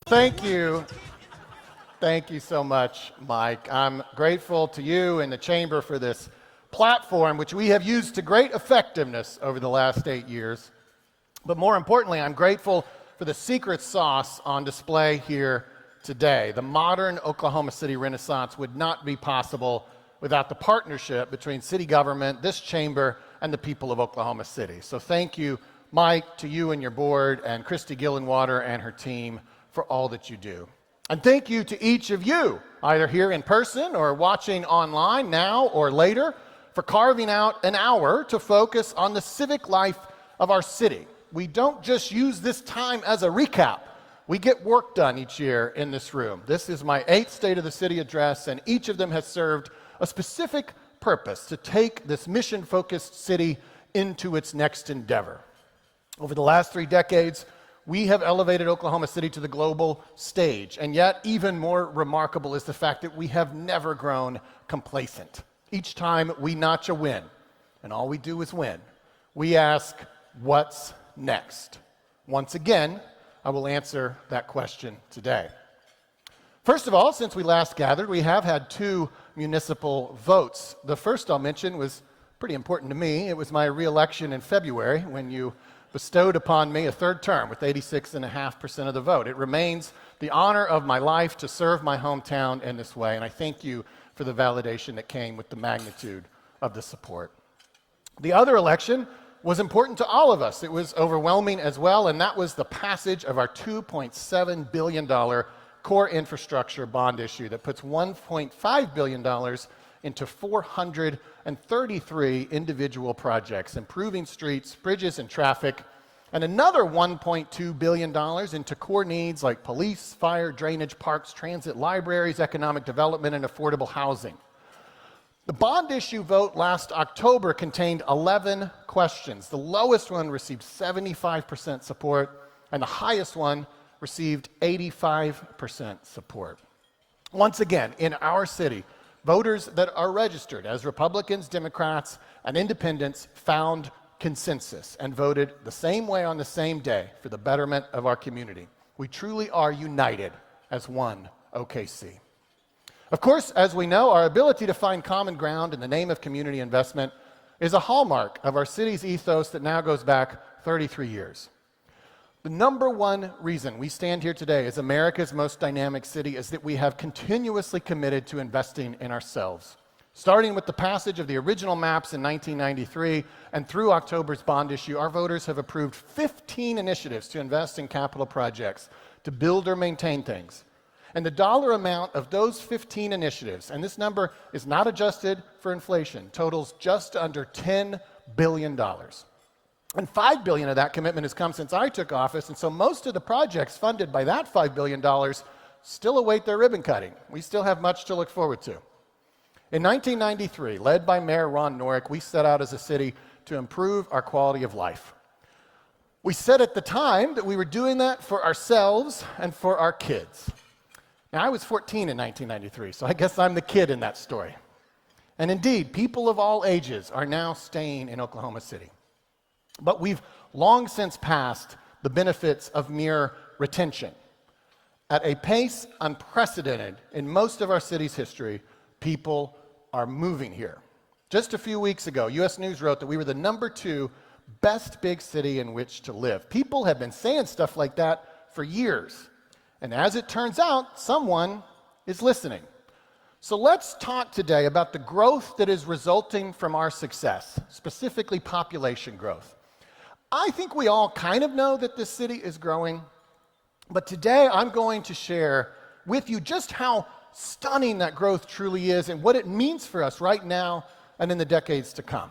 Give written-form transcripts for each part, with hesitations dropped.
Thank you. Thank you so much, Mike. I'm grateful to you and the Chamber for this platform, which we have used to great effectiveness over the last 8 years. But more importantly, I'm grateful for the secret sauce on display here today. The modern Oklahoma City Renaissance would not be possible without the partnership between city government, this chamber, and the people of Oklahoma City. So thank you, Mike, to you and your board, and Christy Gillenwater and her team for all that you do. And thank you to each of you, either here in person or watching online now or later, for carving out an hour to focus on the civic life of our city. We don't just use this time as a recap. We get work done each year in this room. This is my 8th State of the City address, and each of them has served a specific purpose to take this mission-focused city into its next endeavor. Over the last 3 decades, we have elevated Oklahoma City to the global stage, and yet even more remarkable is the fact that we have never grown complacent. Each time we notch a win, and all we do is win, we ask, what's next? Once again, I will answer that question today. First of all, since we last gathered, we have had 2 municipal votes. The first I'll mention was pretty important to me. It was my re-election in February when you bestowed upon me a 3rd term with 86.5% of the vote. It remains the honor of my life to serve my hometown in this way, and I thank you for the validation that came with the magnitude of the support. The other election was important to all of us. It was overwhelming as well, and that was the passage of our $2.7 billion core infrastructure bond issue that puts $1.5 billion into 433 individual projects, improving streets, bridges, and traffic, and another $1.2 billion into core needs like police, fire, drainage, parks, transit, libraries, economic development, and affordable housing. The bond issue vote last October contained 11 questions. The lowest one received 75% support, and the highest one received 85% support. Once again, in our city, voters that are registered as Republicans, Democrats, and Independents found consensus and voted the same way on the same day for the betterment of our community. We truly are united as one OKC. Of course, as we know, our ability to find common ground in the name of community investment is a hallmark of our city's ethos that now goes back 33 years. The number one reason we stand here today as America's most dynamic city is that we have continuously committed to investing in ourselves. Starting with the passage of the original maps in 1993 and through October's bond issue, our voters have approved 15 initiatives to invest in capital projects, to build or maintain things. And the dollar amount of those 15 initiatives, and this number is not adjusted for inflation, totals just under $10 billion. And $5 billion of that commitment has come since I took office, and so most of the projects funded by that $5 billion still await their ribbon cutting. We still have much to look forward to. In 1993, led by Mayor Ron Norick, we set out as a city to improve our quality of life. We said at the time that we were doing that for ourselves and for our kids. Now, I was 14 in 1993, so I guess I'm the kid in that story. And indeed, people of all ages are now staying in Oklahoma City. But we've long since passed the benefits of mere retention. At a pace unprecedented in most of our city's history, people are moving here. Just a few weeks ago, U.S. News wrote that we were the number 2 best big city in which to live. People have been saying stuff like that for years. And as it turns out, someone is listening. So let's talk today about the growth that is resulting from our success, specifically population growth. I think we all kind of know that this city is growing, but today I'm going to share with you just how stunning that growth truly is and what it means for us right now and in the decades to come.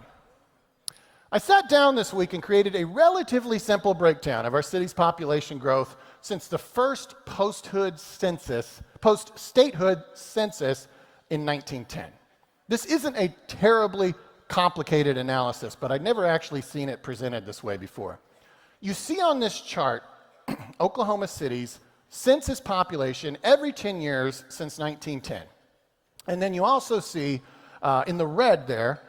I sat down this week and created a relatively simple breakdown of our city's population growth since the first post-statehood census in 1910. This isn't a terribly complicated analysis, but I'd never actually seen it presented this way before. You see on this chart Oklahoma City's census population every 10 years since 1910. And then you also see in the red there,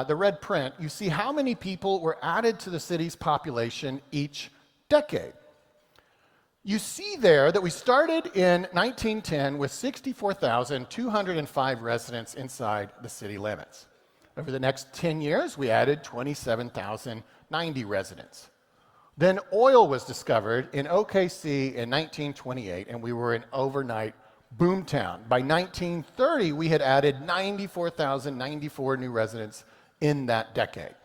the red print, you see how many people were added to the city's population each decade. You see there that we started in 1910 with 64,205 residents inside the city limits. Over the next 10 years, we added 27,090 residents. Then oil was discovered in OKC in 1928, and we were an overnight boomtown. By 1930, we had added 94,094 new residents in that decade.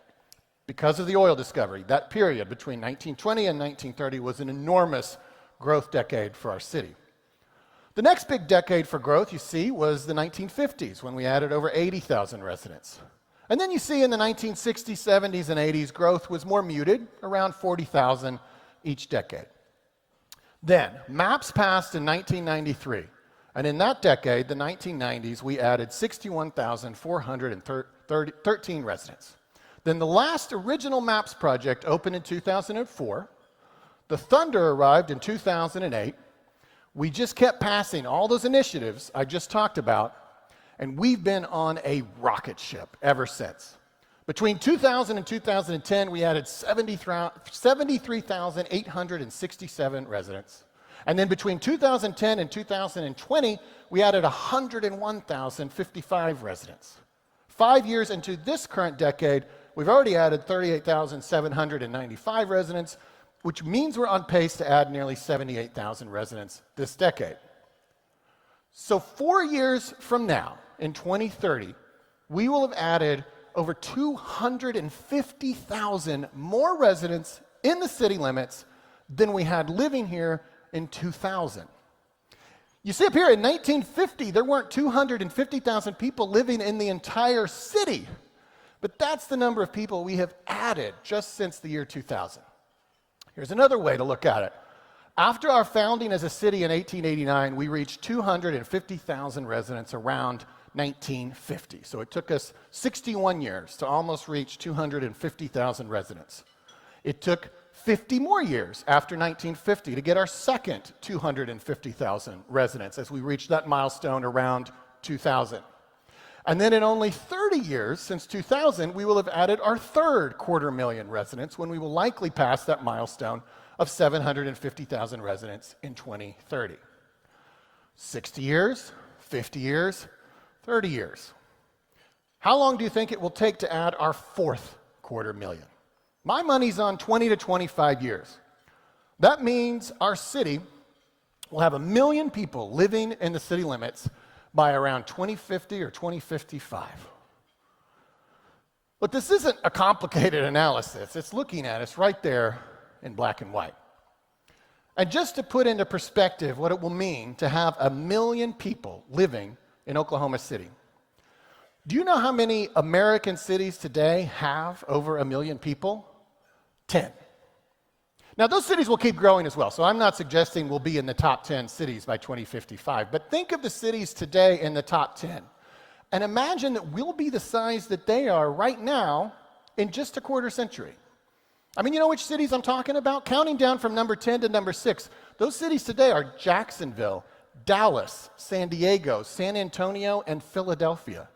Because of the oil discovery, that period between 1920 and 1930 was an enormous growth decade for our city. The next big decade for growth, you see, was the 1950s, when we added over 80,000 residents. And then you see in the 1960s, 70s, and 80s, growth was more muted, around 40,000 each decade. Then, maps passed in 1993, and in that decade, the 1990s, we added 61,413 residents. Then the last original maps project opened in 2004. The Thunder arrived in 2008. We just kept passing all those initiatives I just talked about, and we've been on a rocket ship ever since. Between 2000 and 2010, we added 73,867 residents. And then between 2010 and 2020, we added 101,055 residents. 5 years into this current decade, we've already added 38,795 residents, which means we're on pace to add nearly 78,000 residents this decade. So 4 years from now, in 2030, we will have added over 250,000 more residents in the city limits than we had living here in 2000. You see up here, in 1950, there weren't 250,000 people living in the entire city, but that's the number of people we have added just since the year 2000. Here's another way to look at it. After our founding as a city in 1889, we reached 250,000 residents around 1950. So it took us 61 years to almost reach 250,000 residents. It took 50 more years after 1950 to get our second 250,000 residents as we reached that milestone around 2000. And then in only 30 years since 2000, we will have added our third 250,000 residents when we will likely pass that milestone of 750,000 residents in 2030. 60 years, 50 years, 30 years. How long do you think it will take to add our fourth 250,000? My money's on 20 to 25 years. That means our city will have 1 million people living in the city limits by around 2050 or 2055. But this isn't a complicated analysis. It's looking at us right there in black and white. And just to put into perspective what it will mean to have 1 million people living in Oklahoma City. Do you know how many American cities today have over 1 million people? 10. Now, those cities will keep growing as well, so I'm not suggesting we'll be in the top 10 cities by 2055, but think of the cities today in the top 10, and imagine that we'll be the size that they are right now in just a quarter century. I mean, you know which cities I'm talking about? Counting down from number 10 to number 6, those cities today are Jacksonville, Dallas, San Diego, San Antonio, and Philadelphia.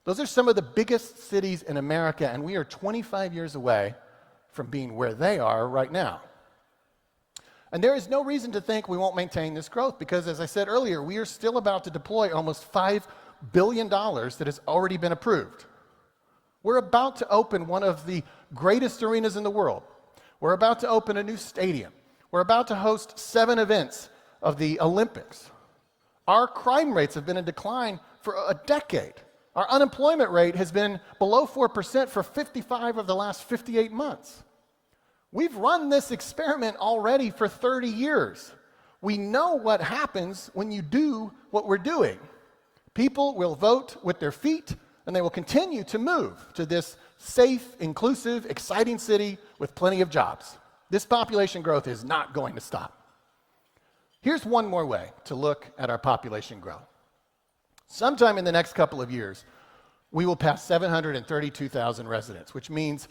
Those are some of the biggest cities in America, and we are 25 years away from being where they are right now. And there is no reason to think we won't maintain this growth because, as I said earlier, we are still about to deploy almost $5 billion that has already been approved. We're about to open one of the greatest arenas in the world. We're about to open a new stadium. We're about to host 7 events of the Olympics. Our crime rates have been in decline for a decade. Our unemployment rate has been below 4% for 55 of the last 58 months. We've run this experiment already for 30 years. We know what happens when you do what we're doing. People will vote with their feet, and they will continue to move to this safe, inclusive, exciting city with plenty of jobs. This population growth is not going to stop. Here's one more way to look at our population growth. Sometime in the next couple of years, we will pass 732,000 residents, which means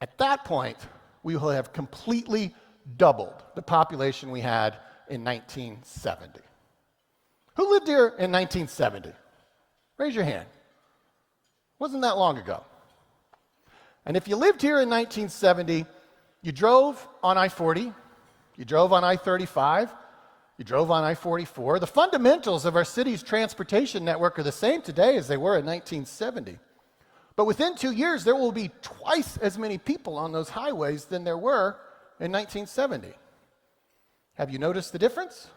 at that point, we will have completely doubled the population we had in 1970. Who lived here in 1970? Raise your hand. Wasn't that long ago. And if you lived here in 1970, you drove on I-40, you drove on I-35, You drove on I-44. The fundamentals of our city's transportation network are the same today as they were in 1970. But within 2 years, there will be twice as many people on those highways than there were in 1970. Have you noticed the difference?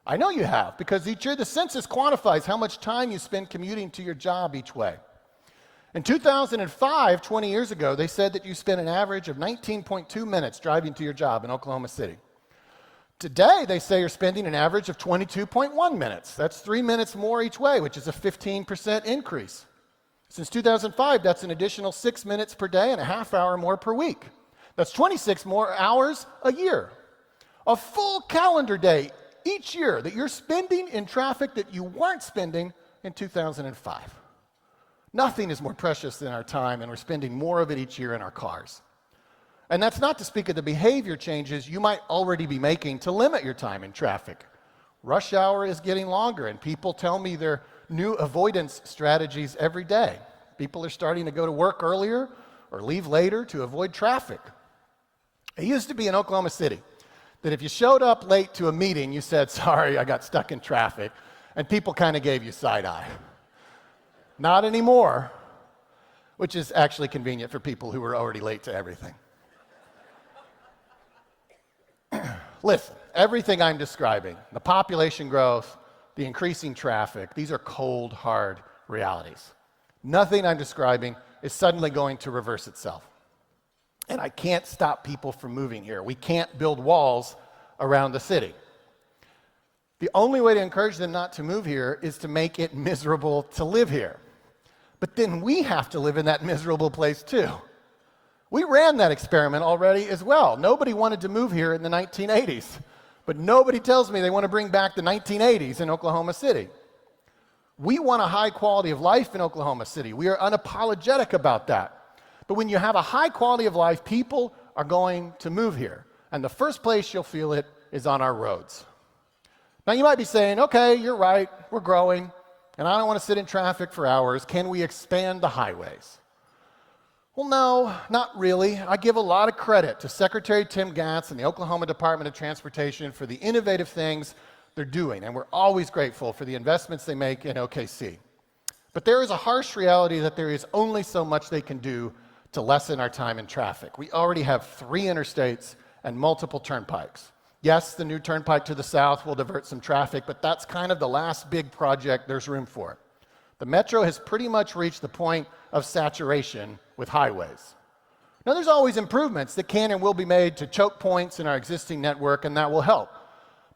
I know you have, because each year the census quantifies how much time you spend commuting to your job each way. In 2005, 20 years ago, they said that you spent an average of 19.2 minutes driving to your job in Oklahoma City. Today, they say you're spending an average of 22.1 minutes. That's 3 minutes more each way, which is a 15% increase. Since 2005, that's an additional 6 minutes per day and a half hour more per week. That's 26 more hours a year. A full calendar day each year that you're spending in traffic that you weren't spending in 2005. Nothing is more precious than our time, and we're spending more of it each year in our cars. And that's not to speak of the behavior changes you might already be making to limit your time in traffic. Rush hour is getting longer, and people tell me their new avoidance strategies every day. People are starting to go to work earlier or leave later to avoid traffic. It used to be in Oklahoma City that if you showed up late to a meeting, you said, "Sorry, I got stuck in traffic," and people kind of gave you side eye. Not anymore, which is actually convenient for people who were already late to everything. Listen, everything I'm describing, the population growth, the increasing traffic, these are cold, hard realities. Nothing I'm describing is suddenly going to reverse itself. And I can't stop people from moving here. We can't build walls around the city. The only way to encourage them not to move here is to make it miserable to live here. But then we have to live in that miserable place too. We ran that experiment already as well. Nobody wanted to move here in the 1980s, but nobody tells me they want to bring back the 1980s in Oklahoma City. We want a high quality of life in Oklahoma City. We are unapologetic about that. But when you have a high quality of life, people are going to move here. And the first place you'll feel it is on our roads. Now you might be saying, okay, you're right, we're growing, and I don't want to sit in traffic for hours. Can we expand the highways? Well, no, not really. I give a lot of credit to Secretary Tim Gatz and the Oklahoma Department of Transportation for the innovative things they're doing, and we're always grateful for the investments they make in OKC. But there is a harsh reality that there is only so much they can do to lessen our time in traffic. We already have 3 interstates and multiple turnpikes. Yes, the new turnpike to the south will divert some traffic, but that's kind of the last big project there's room for. The metro has pretty much reached the point of saturation with highways. Now, there's always improvements that can and will be made to choke points in our existing network, and that will help.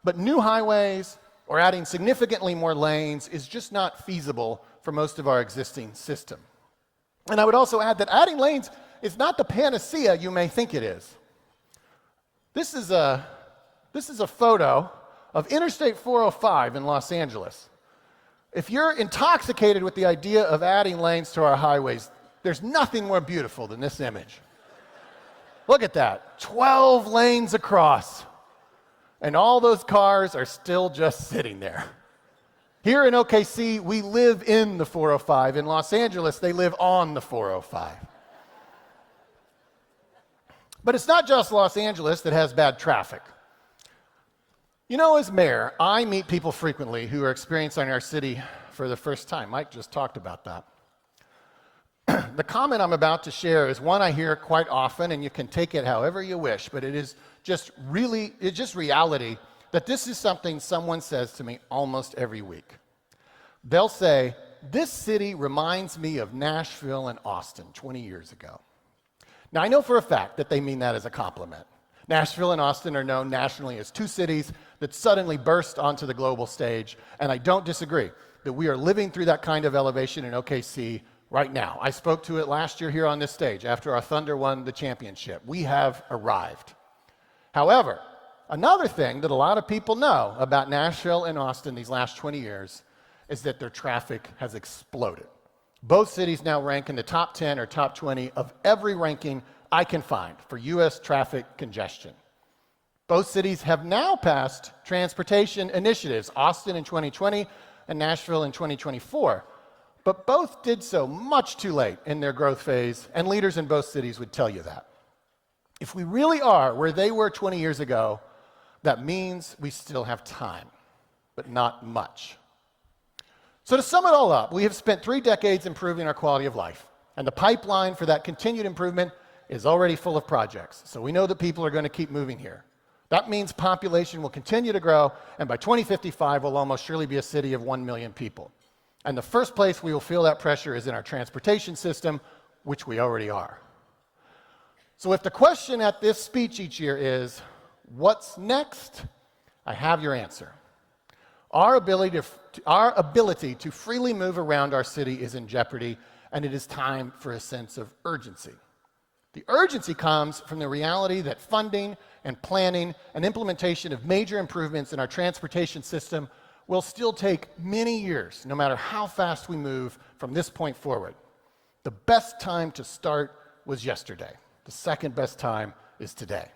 But new highways or adding significantly more lanes is just not feasible for most of our existing system. And I would also add that adding lanes is not the panacea you may think it is. This is a photo of Interstate 405 in Los Angeles. If you're intoxicated with the idea of adding lanes to our highways, there's nothing more beautiful than this image. Look at that, 12 lanes across, and all those cars are still just sitting there. Here in OKC, we live in the 405. In Los Angeles, they live on the 405. But it's not just Los Angeles that has bad traffic. You know, as mayor, I meet people frequently who are experiencing our city for the first time. Mike just talked about that. The comment I'm about to share is one I hear quite often, and you can take it however you wish, but it's just reality that this is something someone says to me almost every week. They'll say, "This city reminds me of Nashville and Austin 20 years ago." Now, I know for a fact that they mean that as a compliment. Nashville and Austin are known nationally as 2 cities that suddenly burst onto the global stage, and I don't disagree that we are living through that kind of elevation in OKC right now. I spoke to it last year here on this stage after our Thunder won the championship. We have arrived. However, another thing that a lot of people know about Nashville and Austin these last 20 years is that their traffic has exploded. Both cities now rank in the top 10 or top 20 of every ranking I can find for U.S. traffic congestion. Both cities have now passed transportation initiatives, Austin in 2020 and Nashville in 2024. But both did so much too late in their growth phase, and leaders in both cities would tell you that. If we really are where they were 20 years ago, That means we still have time, but not much. So to sum it all up, we have spent 3 decades improving our quality of life, and the pipeline for that continued improvement is already full of projects. So we know that people are going to keep moving here. That means population will continue to grow, and by 2055, we'll almost surely be a city of 1 million people. And the first place we will feel that pressure is in our transportation system, which we already are. So if the question at this speech each year is, what's next? I have your answer. Our ability to freely move around our city is in jeopardy, and it is time for a sense of urgency. The urgency comes from the reality that funding and planning and implementation of major improvements in our transportation system will still take many years, no matter how fast we move from this point forward. The best time to start was yesterday. The second best time is today.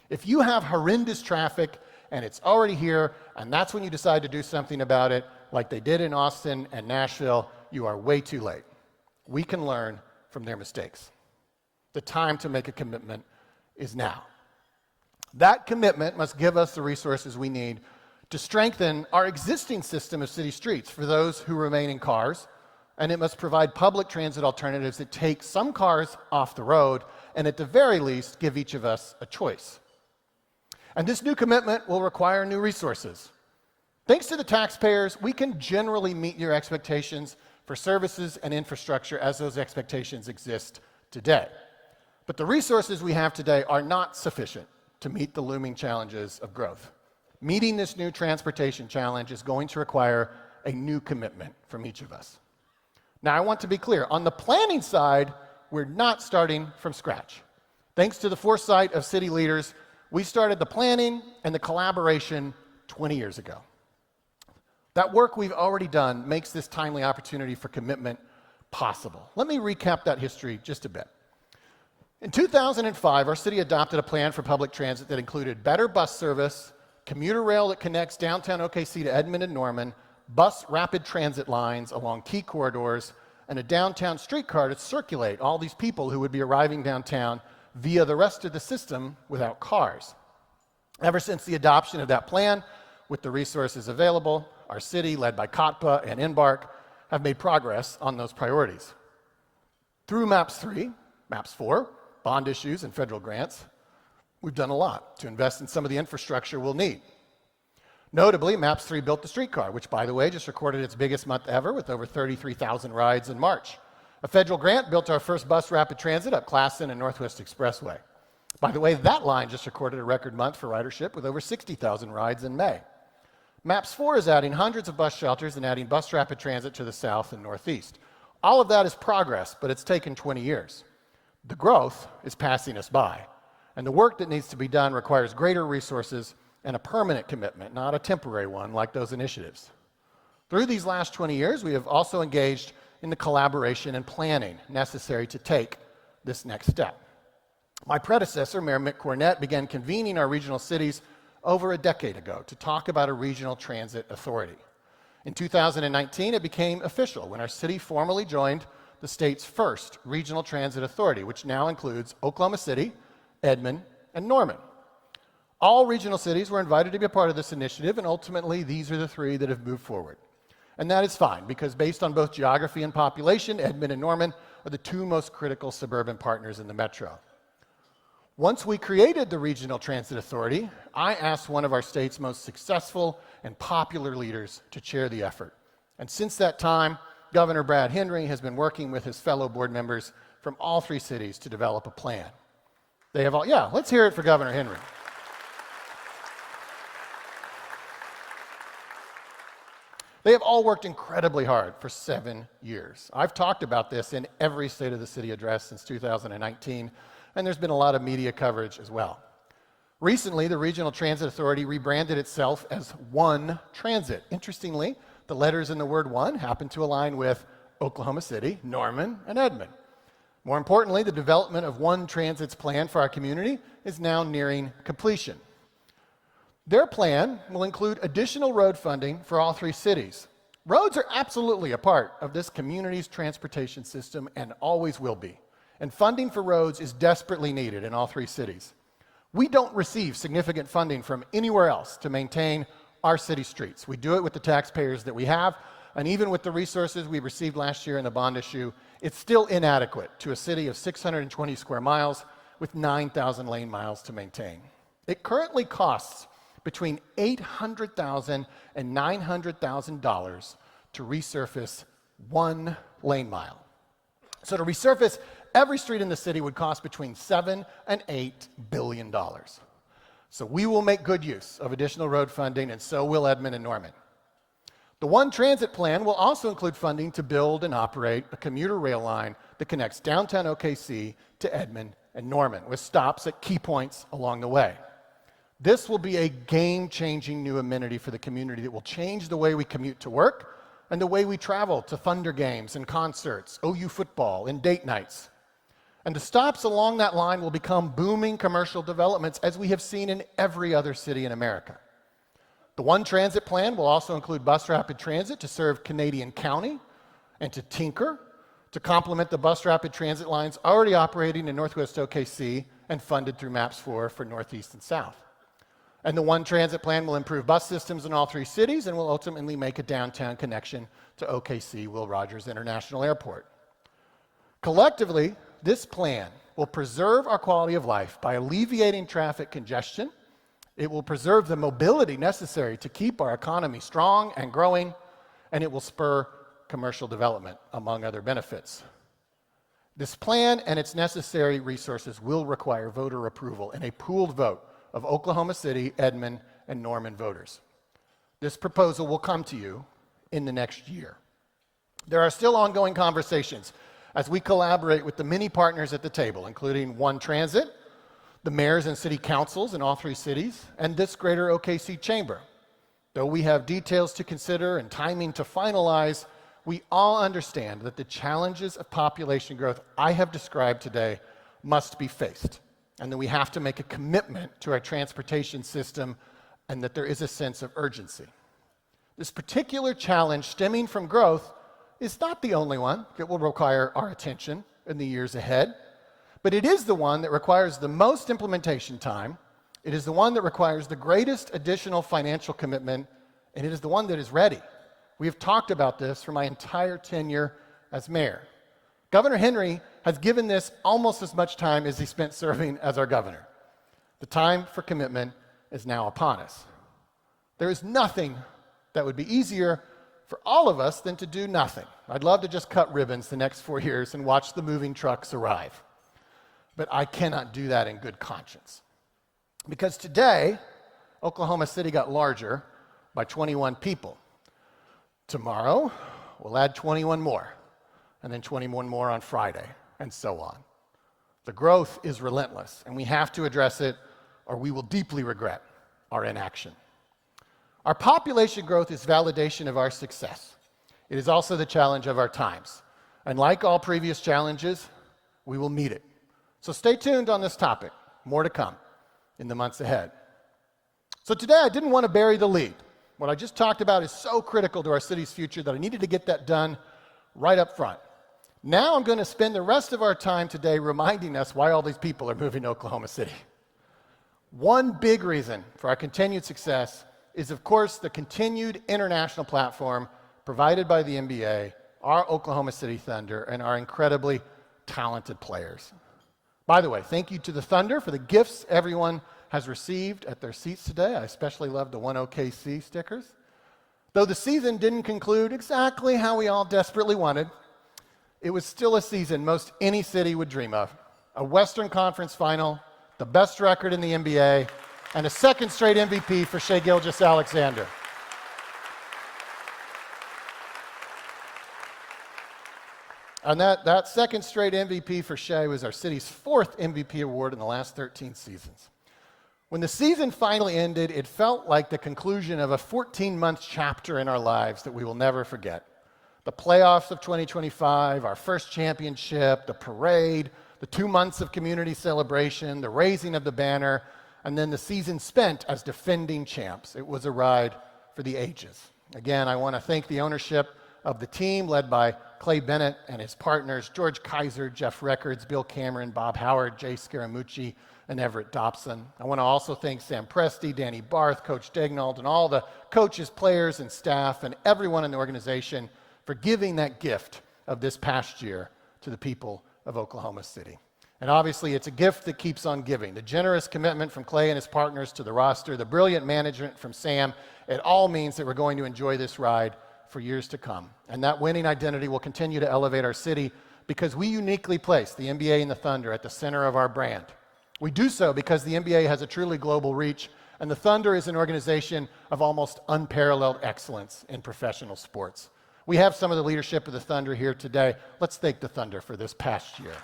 If you have horrendous traffic and it's already here, and that's when you decide to do something about it, like they did in Austin and Nashville, you are way too late. We can learn from their mistakes. The time to make a commitment is now. That commitment must give us the resources we need to strengthen our existing system of city streets for those who remain in cars, and it must provide public transit alternatives that take some cars off the road and at the very least give each of us a choice. And this new commitment will require new resources. Thanks to the taxpayers, we can generally meet your expectations for services and infrastructure as those expectations exist today. But the resources we have today are not sufficient to meet the looming challenges of growth. Meeting this new transportation challenge is going to require a new commitment from each of us. Now, I want to be clear. On the planning side, we're not starting from scratch. Thanks to the foresight of city leaders, we started the planning and the collaboration 20 years ago. That work we've already done makes this timely opportunity for commitment possible. Let me recap that history just a bit. In 2005, our city adopted a plan for public transit that included better bus service, commuter rail that connects downtown OKC to Edmond and Norman, bus rapid transit lines along key corridors, and a downtown streetcar to circulate all these people who would be arriving downtown via the rest of the system without cars. Ever since the adoption of that plan, with the resources available, our city, led by COTPA and Embark, have made progress on those priorities. Through MAPS 3, MAPS 4, bond issues, and federal grants, we've done a lot to invest in some of the infrastructure we'll need. Notably, MAPS 3 built the streetcar, which, by the way, just recorded its biggest month ever with over 33,000 rides in March. A federal grant built our first bus rapid transit up Classen and Northwest Expressway. By the way, that line just recorded a record month for ridership with over 60,000 rides in May. MAPS 4 is adding hundreds of bus shelters and adding bus rapid transit to the south and northeast. All of that is progress, but it's taken 20 years. The growth is passing us by, and the work that needs to be done requires greater resources and a permanent commitment, not a temporary one like those initiatives. Through these last 20 years, we have also engaged in the collaboration and planning necessary to take this next step. My predecessor, Mayor Mick Cornett, began convening our regional cities over a decade ago to talk about a regional transit authority. In 2019, it became official when our city formally joined the state's first regional transit authority, which now includes Oklahoma City, Edmond, and Norman. All regional cities were invited to be a part of this initiative, and ultimately, these are the 3 that have moved forward. And that is fine, because based on both geography and population, Edmond and Norman are the 2 most critical suburban partners in the metro. Once we created the Regional Transit Authority, I asked one of our state's most successful and popular leaders to chair the effort. And since that time, Governor Brad Henry has been working with his fellow board members from all 3 cities to develop a plan. They have all, let's hear it for Governor Henry. They have all worked incredibly hard for 7 years. I've talked about this in every State of the City address since 2019, and there's been a lot of media coverage as well. Recently, the Regional Transit Authority rebranded itself as One Transit. Interestingly, the letters in the word one happen to align with Oklahoma City, Norman, and Edmond. More importantly, the development of One Transit's plan for our community is now nearing completion. Their plan will include additional road funding for all 3 cities. Roads are absolutely a part of this community's transportation system and always will be. And funding for roads is desperately needed in all 3 cities. We don't receive significant funding from anywhere else to maintain our city streets. We do it with the taxpayers that we have, and even with the resources we received last year in the bond issue, it's still inadequate to a city of 620 square miles with 9,000 lane miles to maintain. It currently costs between $800,000 and $900,000 to resurface 1 lane mile. So to resurface every street in the city would cost between $7 and $8 billion. So we will make good use of additional road funding, and so will Edmond and Norman. The One Transit plan will also include funding to build and operate a commuter rail line that connects downtown OKC to Edmond and Norman, with stops at key points along the way. This will be a game-changing new amenity for the community that will change the way we commute to work and the way we travel to Thunder games and concerts, OU football, and date nights. And the stops along that line will become booming commercial developments, as we have seen in every other city in America. The One Transit plan will also include bus rapid transit to serve Canadian County and to Tinker, to complement the bus rapid transit lines already operating in Northwest OKC and funded through MAPS 4 for Northeast and South. And the One Transit plan will improve bus systems in all 3 cities and will ultimately make a downtown connection to OKC Will Rogers International Airport. Collectively, this plan will preserve our quality of life by alleviating traffic congestion. It will preserve the mobility necessary to keep our economy strong and growing, and it will spur commercial development, among other benefits. This plan and its necessary resources will require voter approval in a pooled vote of Oklahoma City, Edmond, and Norman voters. This proposal will come to you in the next year. There are still ongoing conversations as we collaborate with the many partners at the table, including One Transit, the mayors and city councils in all 3 cities, and this greater OKC chamber. Though we have details to consider and timing to finalize, we all understand that the challenges of population growth I have described today must be faced, and that we have to make a commitment to our transportation system, and that there is a sense of urgency. This particular challenge stemming from growth is not the only one that will require our attention in the years ahead, but it is the one that requires the most implementation time. It is the one that requires the greatest additional financial commitment, and it is the one that is ready. We have talked about this for my entire tenure as mayor. Governor Henry has given this almost as much time as he spent serving as our governor. The time for commitment is now upon us. There is nothing that would be easier for all of us than to do nothing. I'd love to just cut ribbons the next 4 years and watch the moving trucks arrive. But I cannot do that in good conscience. Because today, Oklahoma City got larger by 21 people. Tomorrow, we'll add 21 more, and then 21 more on Friday, and so on. The growth is relentless, and we have to address it, or we will deeply regret our inaction. Our population growth is validation of our success. It is also the challenge of our times. And like all previous challenges, we will meet it. So stay tuned on this topic. More to come in the months ahead. So today, I didn't want to bury the lead. What I just talked about is so critical to our city's future that I needed to get that done right up front. Now I'm going to spend the rest of our time today reminding us why all these people are moving to Oklahoma City. One big reason for our continued success is, of course, the continued international platform provided by the NBA, our Oklahoma City Thunder, and our incredibly talented players. By the way, thank you to the Thunder for the gifts everyone has received at their seats today. I especially love the One OKC stickers. Though the season didn't conclude exactly how we all desperately wanted, it was still a season most any city would dream of. A Western Conference final, the best record in the NBA, and a second straight MVP for Shai Gilgeous-Alexander. And that second straight MVP for Shai was our city's 4th MVP award in the last 13 seasons. When the season finally ended, it felt like the conclusion of a 14-month chapter in our lives that we will never forget. The playoffs of 2025, our first championship, the parade, the 2 months of community celebration, the raising of the banner, and then the season spent as defending champs. It was a ride for the ages. Again, I want to thank the ownership of the team led by Clay Bennett and his partners, George Kaiser, Jeff Records, Bill Cameron, Bob Howard, Jay Scaramucci, and Everett Dobson. I want to also thank Sam Presti, Danny Barth, Coach Degnauld, and all the coaches, players, and staff, and everyone in the organization for giving that gift of this past year to the people of Oklahoma City. And obviously, it's a gift that keeps on giving. The generous commitment from Clay and his partners to the roster, the brilliant management from Sam, it all means that we're going to enjoy this ride for years to come. And that winning identity will continue to elevate our city because we uniquely place the NBA and the Thunder at the center of our brand. We do so because the NBA has a truly global reach, and the Thunder is an organization of almost unparalleled excellence in professional sports. We have some of the leadership of the Thunder here today. Let's thank the Thunder for this past year.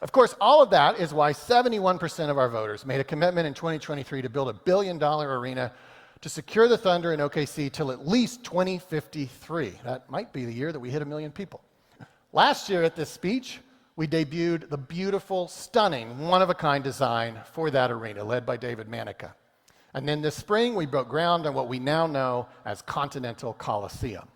Of course, all of that is why 71% of our voters made a commitment in 2023 to build a $1 billion arena to secure the Thunder in OKC till at least 2053. That might be the year that we hit 1 million people. Last year at this speech, we debuted the beautiful, stunning, one-of-a-kind design for that arena, led by David Manica. And then this spring, we broke ground on what we now know as Continental Coliseum.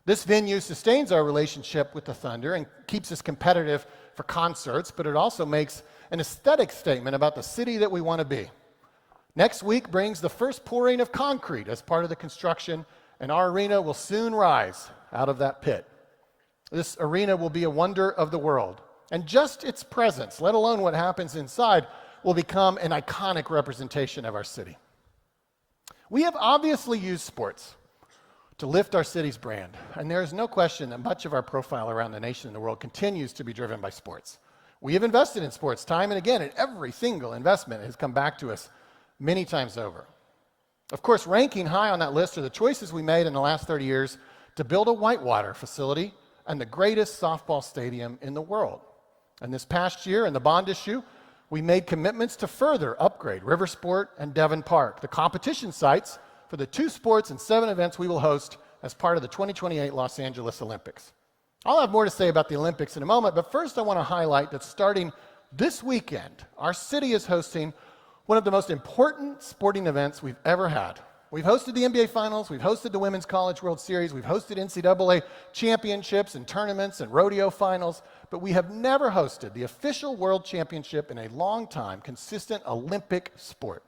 This venue sustains our relationship with the Thunder and keeps us competitive for concerts, but it also makes an aesthetic statement about the city that we want to be. Next week brings the first pouring of concrete as part of the construction, and our arena will soon rise out of that pit. This arena will be a wonder of the world, and just its presence, let alone what happens inside, will become an iconic representation of our city. We have obviously used sports to lift our city's brand, and there is no question that much of our profile around the nation and the world continues to be driven by sports. We have invested in sports time and again, and every single investment has come back to us many times over. Of course, ranking high on that list are the choices we made in the last 30 years to build a whitewater facility and the greatest softball stadium in the world. And this past year, in the bond issue, we made commitments to further upgrade Riversport and Devon Park, the competition sites for the 2 sports and 7 events we will host as part of the 2028 Los Angeles Olympics. I'll have more to say about the Olympics in a moment, but first I want to highlight that starting this weekend, our city is hosting one of the most important sporting events we've ever had. We've hosted the NBA Finals, we've hosted the Women's College World Series, we've hosted NCAA championships and tournaments and rodeo finals, but we have never hosted the official World Championship in a long time, consistent Olympic sport.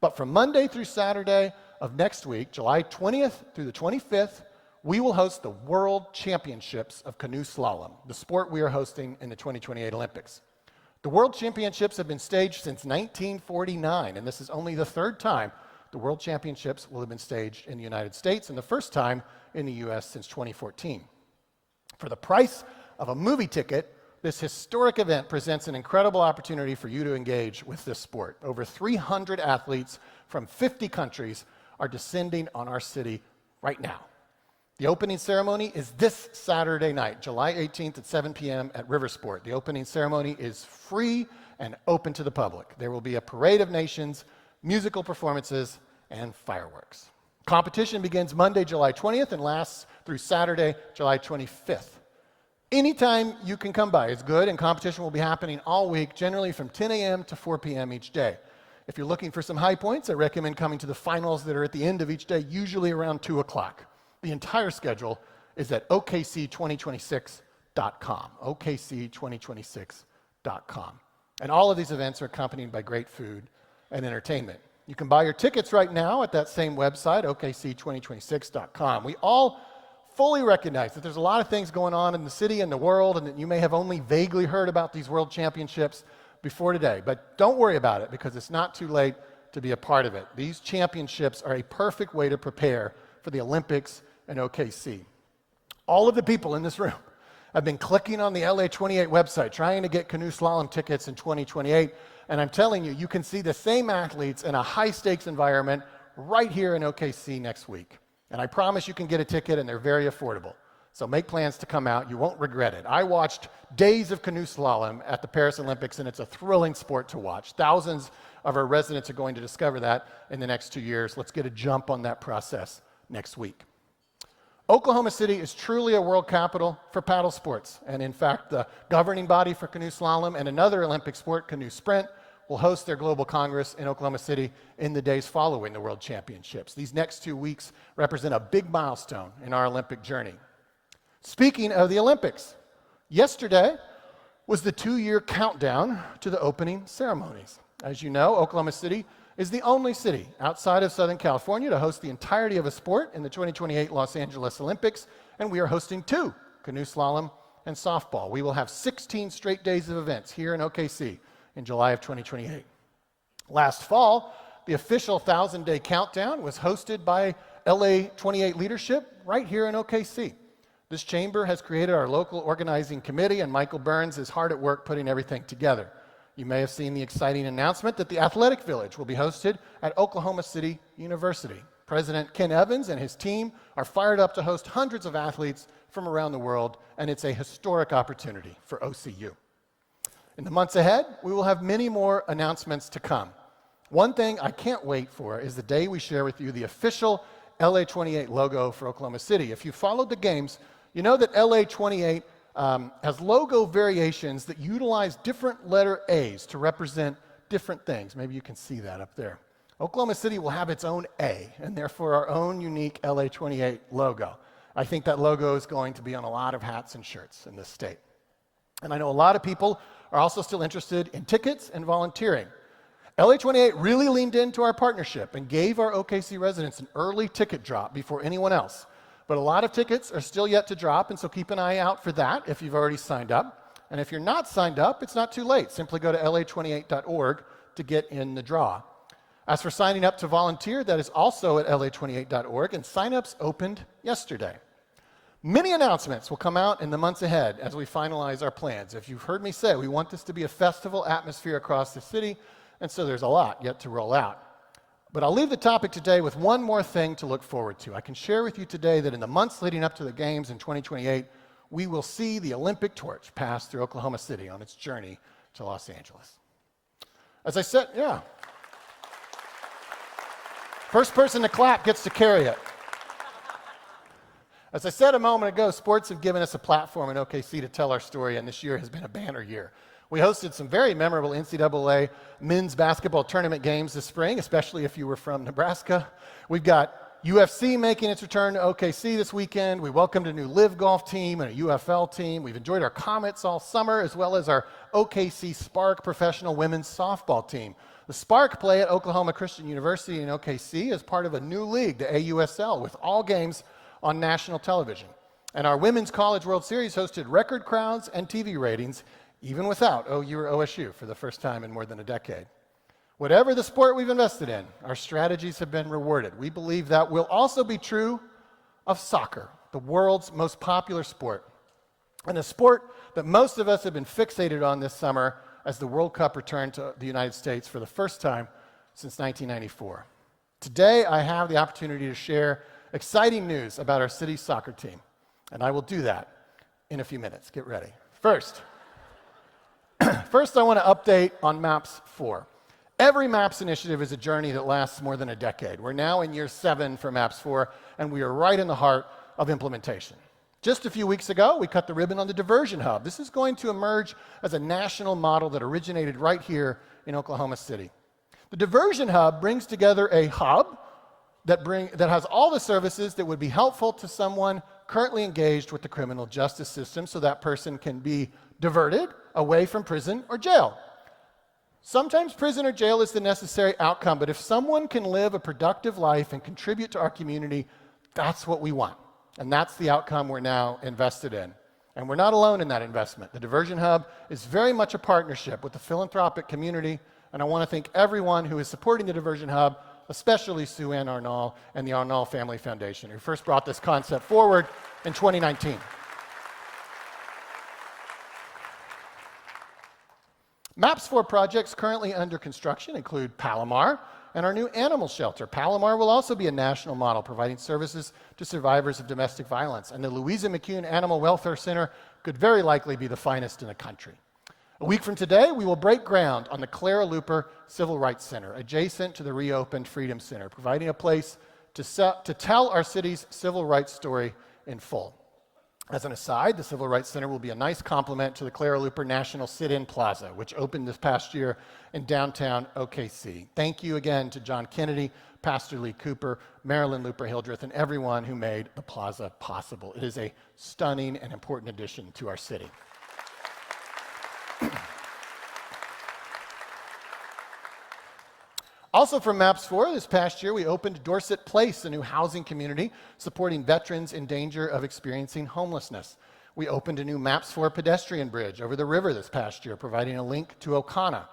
But from Monday through Saturday of next week, July 20th through the 25th, we will host the World Championships of Canoe Slalom, the sport we are hosting in the 2028 Olympics. The World Championships have been staged since 1949, and this is only the 3rd time the World Championships will have been staged in the United States, and the first time in the U.S. since 2014. For the price of a movie ticket, this historic event presents an incredible opportunity for you to engage with this sport. Over 300 athletes from 50 countries are descending on our city right now. The opening ceremony is this Saturday night, July 18th at 7 p.m. at Riversport. The opening ceremony is free and open to the public. There will be a parade of nations, musical performances, and fireworks. Competition begins Monday, July 20th and lasts through Saturday, July 25th. Anytime you can come by is good, and competition will be happening all week, generally from 10 a.m. to 4 p.m. each day. If you're looking for some high points, I recommend coming to the finals that are at the end of each day, usually around 2 o'clock. The entire schedule is at OKC2026.com, OKC2026.com. And all of these events are accompanied by great food and entertainment. You can buy your tickets right now at that same website, OKC2026.com. We all fully recognize that there's a lot of things going on in the city and the world, and that you may have only vaguely heard about these World Championships before today. But don't worry about it, because it's not too late to be a part of it. These championships are a perfect way to prepare for the Olympics and OKC. All of the people in this room have been clicking on the LA28 website, trying to get canoe slalom tickets in 2028, and I'm telling you, you can see the same athletes in a high-stakes environment right here in OKC next week. And I promise you can get a ticket, and they're very affordable. So make plans to come out. You won't regret it. I watched days of canoe slalom at the Paris Olympics, and it's a thrilling sport to watch. Thousands of our residents are going to discover that in the next 2 years. Let's get a jump on that process next week. Oklahoma City is truly a world capital for paddle sports. And in fact, the governing body for canoe slalom and another Olympic sport, canoe sprint, will host their Global Congress in Oklahoma City in the days following the World Championships. These next 2 weeks represent a big milestone in our Olympic journey. Speaking of the Olympics, yesterday was the 2-year countdown to the opening ceremonies. As you know, Oklahoma City is the only city outside of Southern California to host the entirety of a sport in the 2028 Los Angeles Olympics, and we are hosting 2, canoe slalom and softball. We will have 16 straight days of events here in OKC in July of 2028. Last fall, the official 1,000-day countdown was hosted by LA 28 leadership right here in OKC. This chamber has created our local organizing committee, and Michael Burns is hard at work putting everything together. You may have seen the exciting announcement that the Athletic Village will be hosted at Oklahoma City University. President Ken Evans and his team are fired up to host hundreds of athletes from around the world, and it's a historic opportunity for OCU. In the months ahead, we will have many more announcements to come. One thing I can't wait for is the day we share with you the official LA 28 logo for Oklahoma City. If you followed the games, you know that LA 28 has logo variations that utilize different letter A's to represent different things. Maybe you can see that up there. Oklahoma City will have its own A, and therefore our own unique LA 28 logo. I think that logo is going to be on a lot of hats and shirts in this state. And I know a lot of people are also still interested in tickets and volunteering. LA 28 really leaned into our partnership and gave our OKC residents an early ticket drop before anyone else. But a lot of tickets are still yet to drop, and so keep an eye out for that if you've already signed up. And if you're not signed up, it's not too late. Simply go to la28.org to get in the draw. As for signing up to volunteer, that is also at la28.org, and signups opened yesterday. Many announcements will come out in the months ahead as we finalize our plans. If you've heard me say, we want this to be a festival atmosphere across the city, and so there's a lot yet to roll out. But I'll leave the topic today with one more thing to look forward to. I can share with you today that in the months leading up to the games in 2028, we will see the Olympic torch pass through Oklahoma City on its journey to Los Angeles. As I said, first person to clap gets to carry it. As I said a moment ago, sports have given us a platform in OKC to tell our story, and this year has been a banner year. We hosted some very memorable NCAA men's basketball tournament games this spring, especially if you were from Nebraska. We've got UFC making its return to OKC this weekend. We welcomed a new Live Golf team and a UFL team. We've enjoyed our Comets all summer, as well as our OKC Spark professional women's softball team. The Spark play at Oklahoma Christian University in OKC as part of a new league, the AUSL, with all games on national television. And our Women's College World Series hosted record crowds and TV ratings, even without OU or OSU for the first time in more than a decade. Whatever the sport we've invested in, our strategies have been rewarded. We believe that will also be true of soccer, the world's most popular sport, and a sport that most of us have been fixated on this summer as the World Cup returned to the United States for the first time since 1994. Today, I have the opportunity to share exciting news about our city's soccer team, and I will do that in a few minutes. Get ready. First, I want to update on MAPS 4. Every MAPS initiative is a journey that lasts more than a decade. We're now in year 7 for MAPS 4, and we are right in the heart of implementation. Just a few weeks ago, we cut the ribbon on the Diversion Hub. This is going to emerge as a national model that originated right here in Oklahoma City. The Diversion Hub brings together a hub that has all the services that would be helpful to someone currently engaged with the criminal justice system, so that person can be diverted away from prison or jail. Sometimes prison or jail is the necessary outcome, but if someone can live a productive life and contribute to our community, that's what we want. And that's the outcome we're now invested in. And we're not alone in that investment. The Diversion Hub is very much a partnership with the philanthropic community, and I want to thank everyone who is supporting the Diversion Hub, especially Sue Ann Arnall and the Arnall Family Foundation, who first brought this concept forward in 2019. MAPS 4 projects currently under construction include Palomar and our new animal shelter. Palomar will also be a national model, providing services to survivors of domestic violence. And the Louisa McCune Animal Welfare Center could very likely be the finest in the country. A week from today, we will break ground on the Clara Luper Civil Rights Center, adjacent to the reopened Freedom Center, providing a place to tell our city's civil rights story in full. As an aside, the Civil Rights Center will be a nice complement to the Clara Luper National Sit-In Plaza, which opened this past year in downtown OKC. Thank you again to John Kennedy, Pastor Lee Cooper, Marilyn Luper Hildreth, and everyone who made the plaza possible. It is a stunning and important addition to our city. Also from MAPS 4, this past year we opened Dorset Place, a new housing community supporting veterans in danger of experiencing homelessness. We opened a new MAPS 4 pedestrian bridge over the river this past year, providing a link to Okana.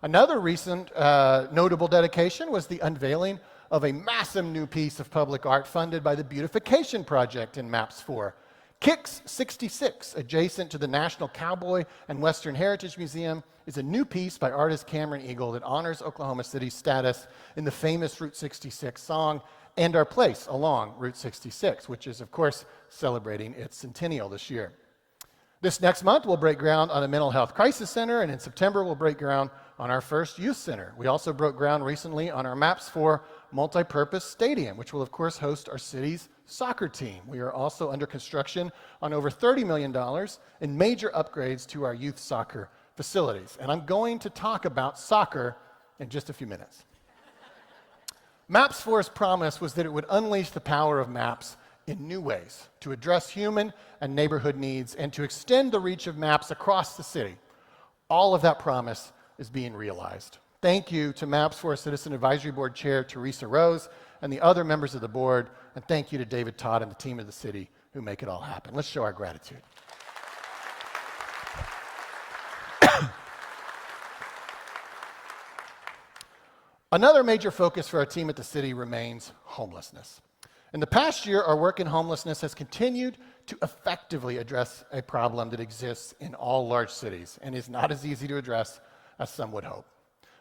Another recent notable dedication was the unveiling of a massive new piece of public art funded by the Beautification Project in MAPS 4. Kicks 66, adjacent to the National Cowboy and Western Heritage Museum, is a new piece by artist Cameron Eagle that honors Oklahoma City's status in the famous Route 66 song and our place along Route 66, which is, of course, celebrating its centennial this year. This next month, we'll break ground on a mental health crisis center, and in September, we'll break ground on our first youth center. We also broke ground recently on our MAPS 4 multi-purpose stadium, which will, of course, host our city's soccer team. We are also under construction on over $30 million in major upgrades to our youth soccer facilities. And I'm going to talk about soccer in just a few minutes. MAPS 4's promise was that it would unleash the power of MAPS in new ways to address human and neighborhood needs and to extend the reach of MAPS across the city. All of that promise is being realized. Thank you to MAPS 4 Citizen Advisory Board Chair Teresa Rose and the other members of the board, and thank you to David Todd and the team of the city who make it all happen. Let's show our gratitude. Another major focus for our team at the city remains homelessness. In the past year, our work in homelessness has continued to effectively address a problem that exists in all large cities and is not as easy to address as some would hope.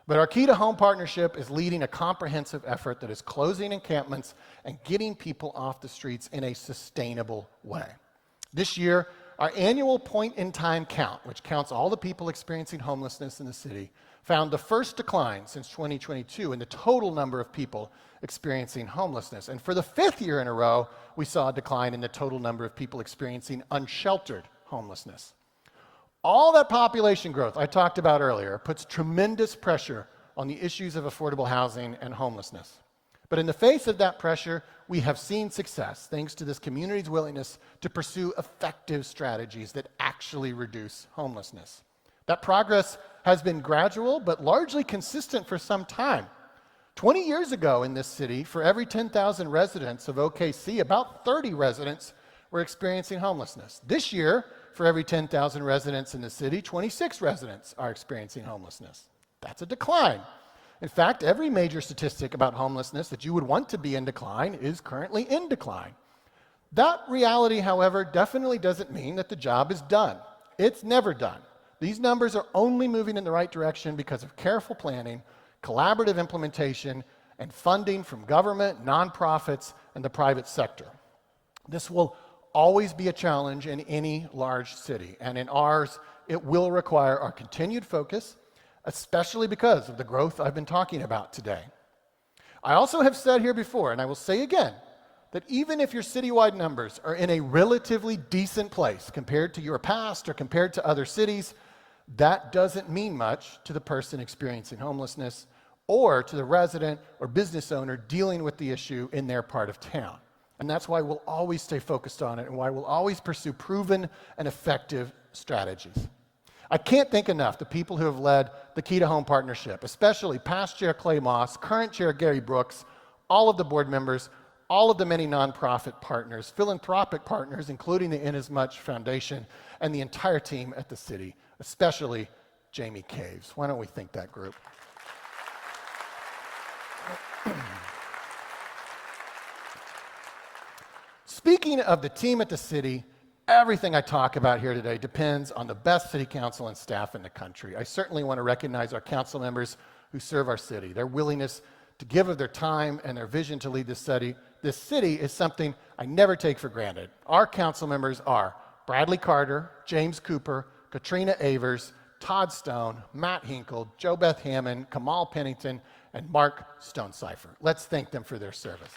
But our Key to Home partnership is leading a comprehensive effort that is closing encampments and getting people off the streets in a sustainable way. This year, our annual point-in-time count, which counts all the people experiencing homelessness in the city, found the first decline since 2022 in the total number of people experiencing homelessness. And for the fifth year in a row, we saw a decline in the total number of people experiencing unsheltered homelessness. All that population growth I talked about earlier puts tremendous pressure on the issues of affordable housing and homelessness. But in the face of that pressure, we have seen success thanks to this community's willingness to pursue effective strategies that actually reduce homelessness. That progress has been gradual but largely consistent for some time. 20 years ago in this city, for every 10,000 residents of OKC, about 30 residents were experiencing homelessness. This year, for every 10,000 residents in the city, 26 residents are experiencing homelessness. That's a decline. In fact, every major statistic about homelessness that you would want to be in decline is currently in decline. That reality, however, definitely doesn't mean that the job is done. It's never done. These numbers are only moving in the right direction because of careful planning, collaborative implementation, and funding from government, nonprofits, and the private sector. This will always be a challenge in any large city, and in ours, it will require our continued focus, especially because of the growth I've been talking about today. I also have said here before, and I will say again, that even if your citywide numbers are in a relatively decent place compared to your past or compared to other cities, that doesn't mean much to the person experiencing homelessness or to the resident or business owner dealing with the issue in their part of town. And that's why we'll always stay focused on it and why we'll always pursue proven and effective strategies. I can't thank enough the people who have led the Key to Home partnership, especially past Chair Clay Moss, current Chair Gary Brooks, all of the board members, all of the many nonprofit partners, philanthropic partners, including the Inasmuch Foundation, and the entire team at the city, especially Jamie Caves. Why don't we thank that group? Speaking of the team at the city, everything I talk about here today depends on the best city council and staff in the country. I certainly want to recognize our council members who serve our city. Their willingness to give of their time and their vision to lead this city is something I never take for granted. Our council members are Bradley Carter, James Cooper, Katrina Avers, Todd Stone, Matt Hinkle, Jo Beth Hammond, Kamal Pennington, and Mark Stonecipher. Let's thank them for their service.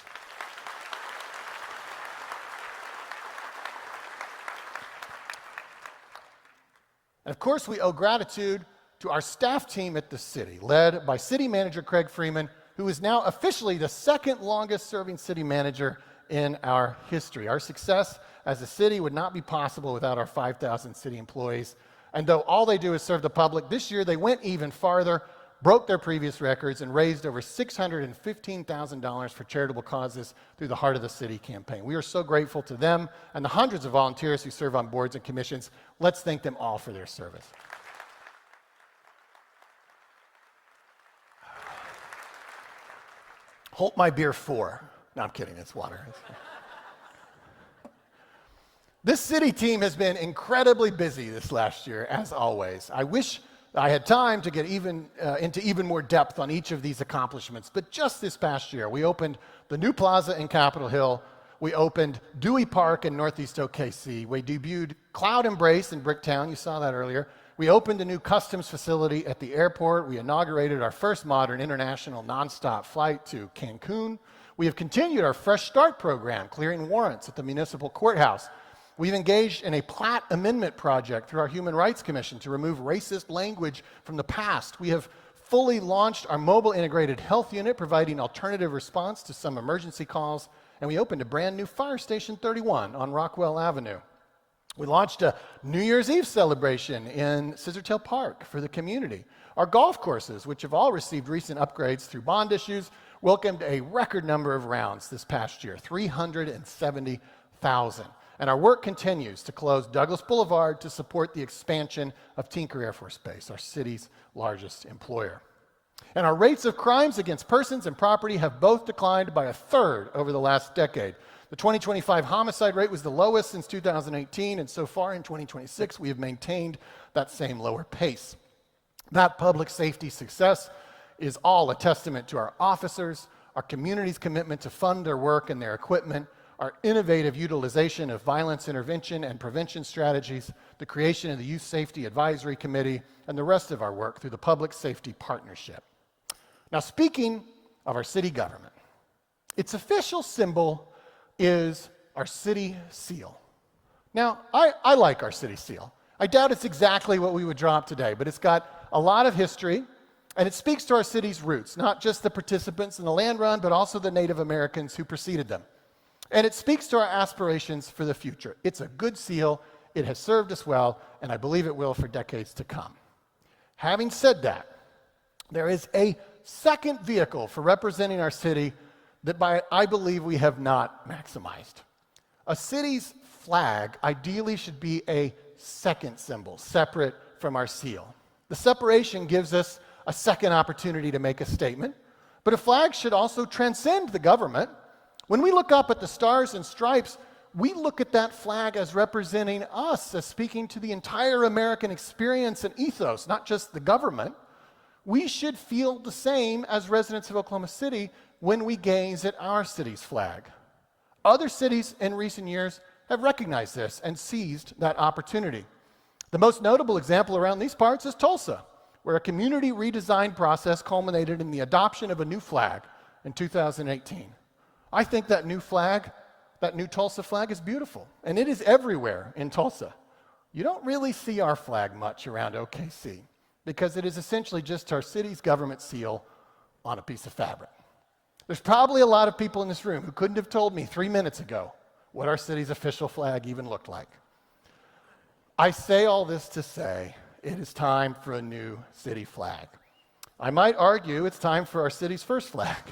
And of course, we owe gratitude to our staff team at the city, led by City Manager Craig Freeman, who is now officially the second longest serving city manager in our history. Our success as a city would not be possible without our 5,000 city employees. And though all they do is serve the public, this year they went even farther, broke their previous records, and raised over $615,000 for charitable causes through the Heart of the City campaign. We are so grateful to them and the hundreds of volunteers who serve on boards and commissions. Let's thank them all for their service. Holt my beer 4. No, I'm kidding, it's water. This city team has been incredibly busy this last year, as always. I wish I had time to get into even more depth on each of these accomplishments, but just this past year, we opened the new plaza in Capitol Hill, we opened Dewey Park in Northeast OKC, we debuted Cloud Embrace in Bricktown, you saw that earlier, we opened a new customs facility at the airport, we inaugurated our first modern international nonstop flight to Cancun, we have continued our Fresh Start program, clearing warrants at the municipal courthouse. We've engaged in a Platt Amendment project through our Human Rights Commission to remove racist language from the past. We have fully launched our mobile integrated health unit, providing alternative response to some emergency calls, and we opened a brand new Fire Station 31 on Rockwell Avenue. We launched a New Year's Eve celebration in Scissortail Park for the community. Our golf courses, which have all received recent upgrades through bond issues, welcomed a record number of rounds this past year, 370,000. And our work continues to close Douglas Boulevard to support the expansion of Tinker Air Force Base, our city's largest employer. And our rates of crimes against persons and property have both declined by a third over the last decade. The 2025 homicide rate was the lowest since 2018, and so far in 2026, we have maintained that same lower pace. That public safety success is all a testament to our officers, our community's commitment to fund their work and their equipment, our innovative utilization of violence intervention and prevention strategies, the creation of the Youth Safety Advisory Committee, and the rest of our work through the Public Safety Partnership. Now, speaking of our city government, its official symbol is our city seal. Now, I like our city seal. I doubt it's exactly what we would draw up today, but it's got a lot of history, and it speaks to our city's roots, not just the participants in the land run, but also the Native Americans who preceded them. And it speaks to our aspirations for the future. It's a good seal, it has served us well, and I believe it will for decades to come. Having said that, there is a second vehicle for representing our city that I believe we have not maximized. A city's flag ideally should be a second symbol, separate from our seal. The separation gives us a second opportunity to make a statement, but a flag should also transcend the government. When we look up at the stars and stripes, we look at that flag as representing us, as speaking to the entire American experience and ethos, not just the government. We should feel the same as residents of Oklahoma City when we gaze at our city's flag. Other cities in recent years have recognized this and seized that opportunity. The most notable example around these parts is Tulsa, where a community redesign process culminated in the adoption of a new flag in 2018. I think that new flag, that new Tulsa flag is beautiful, and it is everywhere in Tulsa. You don't really see our flag much around OKC because it is essentially just our city's government seal on a piece of fabric. There's probably a lot of people in this room who couldn't have told me 3 minutes ago what our city's official flag even looked like. I say all this to say it is time for a new city flag. I might argue it's time for our city's first flag.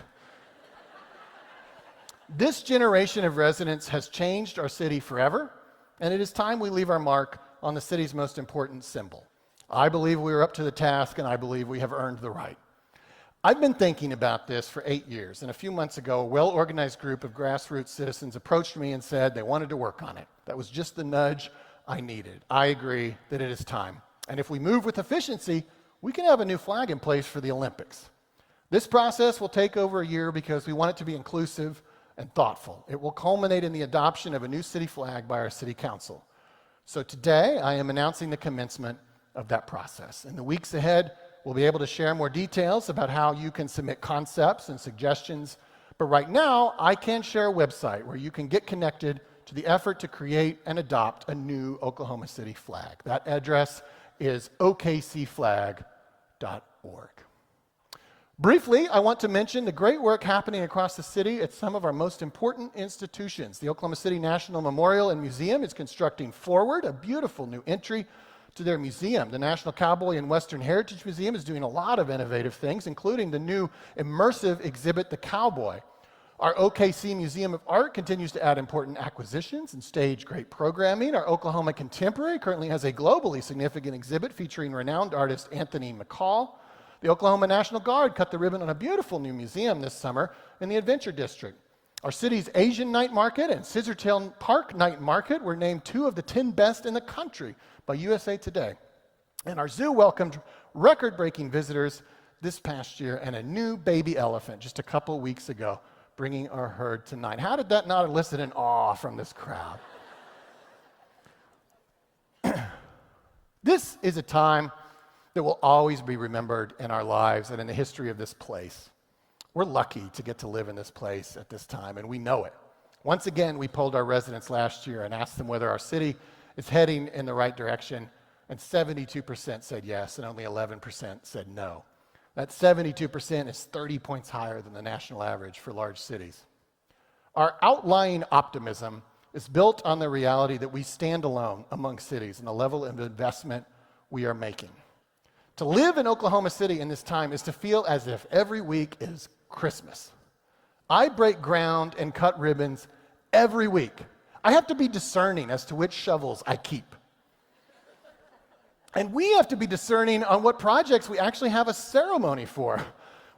This generation of residents has changed our city forever, and it is time we leave our mark on the city's most important symbol. I believe we are up to the task, and I believe we have earned the right. I've been thinking about this for 8 years, and a few months ago, a well-organized group of grassroots citizens approached me and said they wanted to work on it. That was just the nudge I needed. I agree that it is time. And if we move with efficiency, we can have a new flag in place for the Olympics. This process will take over a year because we want it to be inclusive and thoughtful. It will culminate in the adoption of a new city flag by our city council. So today, I am announcing the commencement of that process. In the weeks ahead, we'll be able to share more details about how you can submit concepts and suggestions. But right now, I can share a website where you can get connected to the effort to create and adopt a new Oklahoma City flag. That address is okcflag.org. Briefly, I want to mention the great work happening across the city at some of our most important institutions. The Oklahoma City National Memorial and Museum is constructing Forward, a beautiful new entry to their museum. The National Cowboy and Western Heritage Museum is doing a lot of innovative things, including the new immersive exhibit, The Cowboy. Our OKC Museum of Art continues to add important acquisitions and stage great programming. Our Oklahoma Contemporary currently has a globally significant exhibit featuring renowned artist Anthony McCall. The Oklahoma National Guard cut the ribbon on a beautiful new museum this summer in the Adventure District. Our city's Asian Night Market and Scissortail Park Night Market were named 2 of the 10 best in the country by USA Today. And our zoo welcomed record-breaking visitors this past year and a new baby elephant just a couple weeks ago, bringing our herd to 9. How did that not elicit an awe from this crowd? This is a time that will always be remembered in our lives and in the history of this place. We're lucky to get to live in this place at this time, and we know it. Once again, we polled our residents last year and asked them whether our city is heading in the right direction, and 72% said yes, and only 11% said no. That 72% is 30 points higher than the national average for large cities. Our outlying optimism is built on the reality that we stand alone among cities and the level of investment we are making. To live in Oklahoma City in this time is to feel as if every week is Christmas. I break ground and cut ribbons every week. I have to be discerning as to which shovels I keep. And we have to be discerning on what projects we actually have a ceremony for.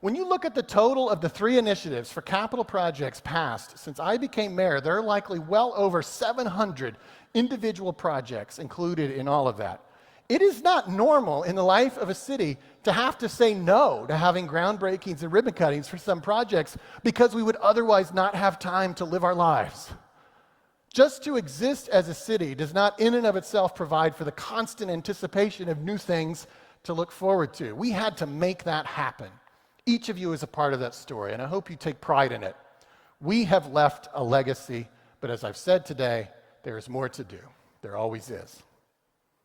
When you look at the total of the 3 initiatives for capital projects passed since I became mayor, there are likely well over 700 individual projects included in all of that. It is not normal in the life of a city to have to say no to having groundbreakings and ribbon cuttings for some projects because we would otherwise not have time to live our lives. Just to exist as a city does not in and of itself provide for the constant anticipation of new things to look forward to. We had to make that happen. Each of you is a part of that story, and I hope you take pride in it. We have left a legacy, but as I've said today, there is more to do. There always is.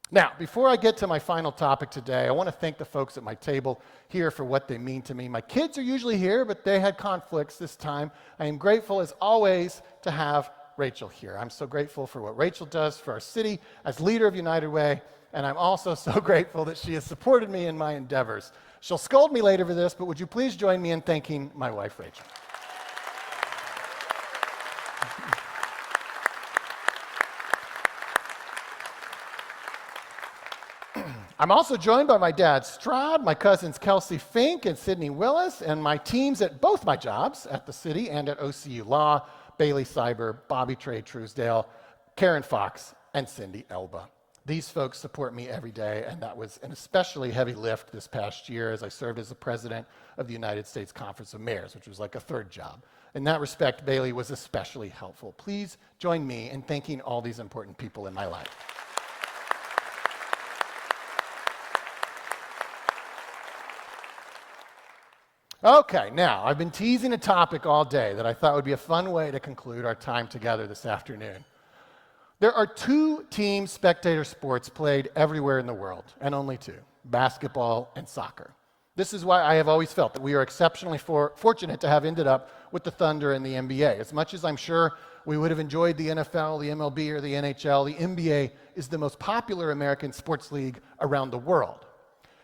Now, before I get to my final topic today, I want to thank the folks at my table here for what they mean to me. My kids are usually here, but they had conflicts this time. I am grateful, as always, to have Rachel here. I'm so grateful for what Rachel does for our city as leader of United Way, and I'm also so grateful that she has supported me in my endeavors. She'll scold me later for this, but would you please join me in thanking my wife, Rachel? I'm also joined by my dad, Stroud, my cousins, Kelsey Fink and Sydney Willis, and my teams at both my jobs, at the city and at OCU Law, Bailey Cyber, Bobby Trey Truesdale, Karen Fox, and Cindy Elba. These folks support me every day, and that was an especially heavy lift this past year as I served as the president of the United States Conference of Mayors, which was like a third job. In that respect, Bailey was especially helpful. Please join me in thanking all these important people in my life. Okay, now, I've been teasing a topic all day that I thought would be a fun way to conclude our time together this afternoon. There are 2 team spectator sports played everywhere in the world, and only 2, basketball and soccer. This is why I have always felt that we are exceptionally fortunate to have ended up with the Thunder and the NBA. As much as I'm sure we would have enjoyed the NFL, the MLB, or the NHL, the NBA is the most popular American sports league around the world.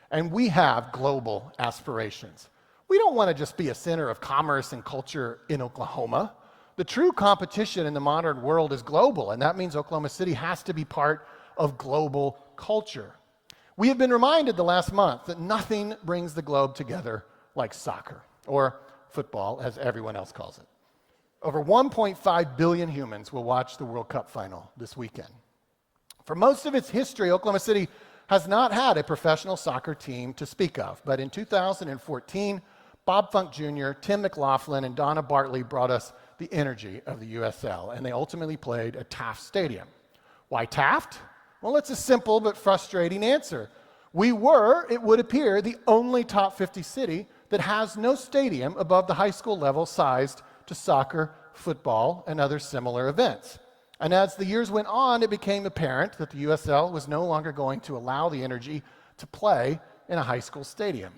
And we have global aspirations. We don't want to just be a center of commerce and culture in Oklahoma. The true competition in the modern world is global, and that means Oklahoma City has to be part of global culture. We have been reminded the last month that nothing brings the globe together like soccer, or football, as everyone else calls it. Over 1.5 billion humans will watch the World Cup final this weekend. For most of its history, Oklahoma City has not had a professional soccer team to speak of, but in 2014, Bob Funk Jr., Tim McLaughlin, and Donna Bartley brought us the energy of the USL, and they ultimately played at Taft Stadium. Why Taft? Well, it's a simple but frustrating answer. We were, it would appear, the only top 50 city that has no stadium above the high school level sized to soccer, football, and other similar events. And as the years went on, it became apparent that the USL was no longer going to allow the Energy to play in a high school stadium.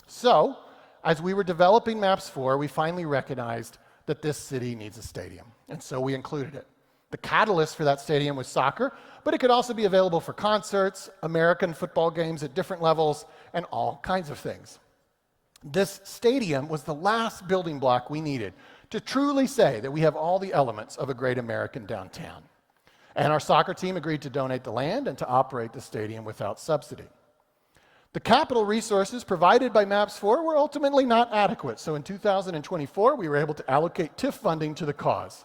So, as we were developing Maps 4, we finally recognized that this city needs a stadium, and so we included it. The catalyst for that stadium was soccer, but it could also be available for concerts, American football games at different levels, and all kinds of things. This stadium was the last building block we needed to truly say that we have all the elements of a great American downtown. And our soccer team agreed to donate the land and to operate the stadium without subsidy. The capital resources provided by Maps 4 were ultimately not adequate, so in 2024 we were able to allocate TIF funding to the cause.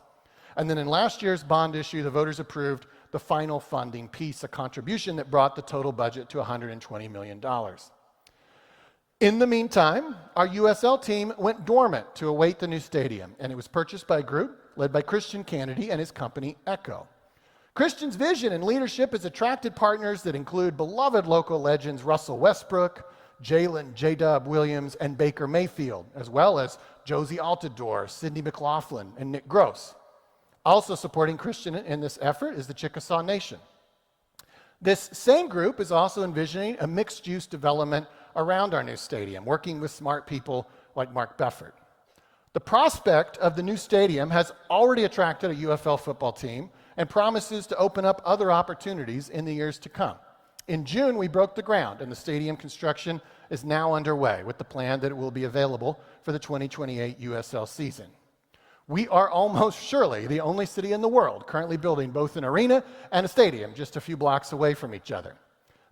And then in last year's bond issue, the voters approved the final funding piece, a contribution that brought the total budget to $120 million. In the meantime, our USL team went dormant to await the new stadium, and it was purchased by a group led by Christian Kennedy and his company, Echo. Christian's vision and leadership has attracted partners that include beloved local legends Russell Westbrook, Jalen J-Dub Williams, and Baker Mayfield, as well as Josie Altidore, Sidney McLaughlin, and Nick Gross. Also supporting Christian in this effort is the Chickasaw Nation. This same group is also envisioning a mixed-use development around our new stadium, working with smart people like Mark Beffert. The prospect of the new stadium has already attracted a UFL football team and promises to open up other opportunities in the years to come. In June, we broke the ground, and the stadium construction is now underway with the plan that it will be available for the 2028 USL season. We are almost surely the only city in the world currently building both an arena and a stadium just a few blocks away from each other.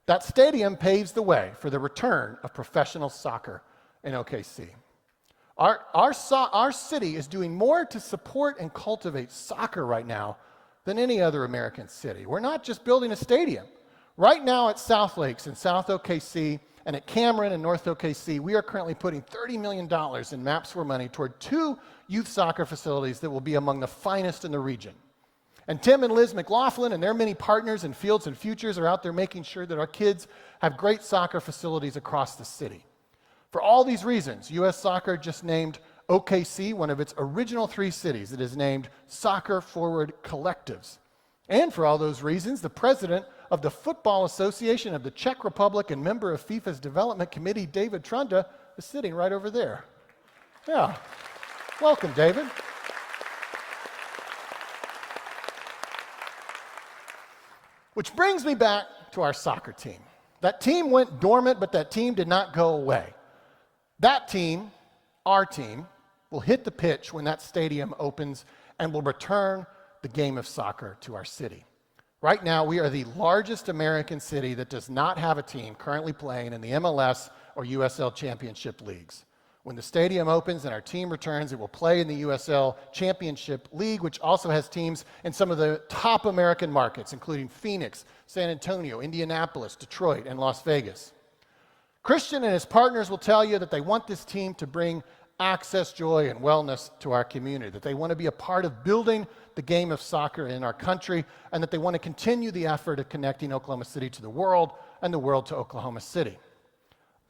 That stadium paves the way for the return of professional soccer in OKC. Our city is doing more to support and cultivate soccer right now than any other American city. We're not just building a stadium. Right now at South Lakes in South OKC and at Cameron in North OKC, we are currently putting $30 million in Maps 4 money toward 2 youth soccer facilities that will be among the finest in the region. And Tim and Liz McLaughlin and their many partners in Fields and Futures are out there making sure that our kids have great soccer facilities across the city. For all these reasons, U.S. Soccer just named OKC one of its original 3 cities. It is named Soccer Forward Collectives. And for all those reasons, the president of the Football Association of the Czech Republic and member of FIFA's Development Committee, David Trunda, is sitting right over there. Yeah. Welcome, David. Which brings me back to our soccer team. That team went dormant, but that team did not go away. That team, our team, will hit the pitch when that stadium opens and will return the game of soccer to our city. Right now, we are the largest American city that does not have a team currently playing in the MLS or USL Championship leagues. When the stadium opens and our team returns, it will play in the USL Championship League, which also has teams in some of the top American markets, including Phoenix, San Antonio, Indianapolis, Detroit, and Las Vegas. Christian and his partners will tell you that they want this team to bring access, joy, and wellness to our community, that they want to be a part of building the game of soccer in our country, and that they want to continue the effort of connecting Oklahoma City to the world and the world to Oklahoma City.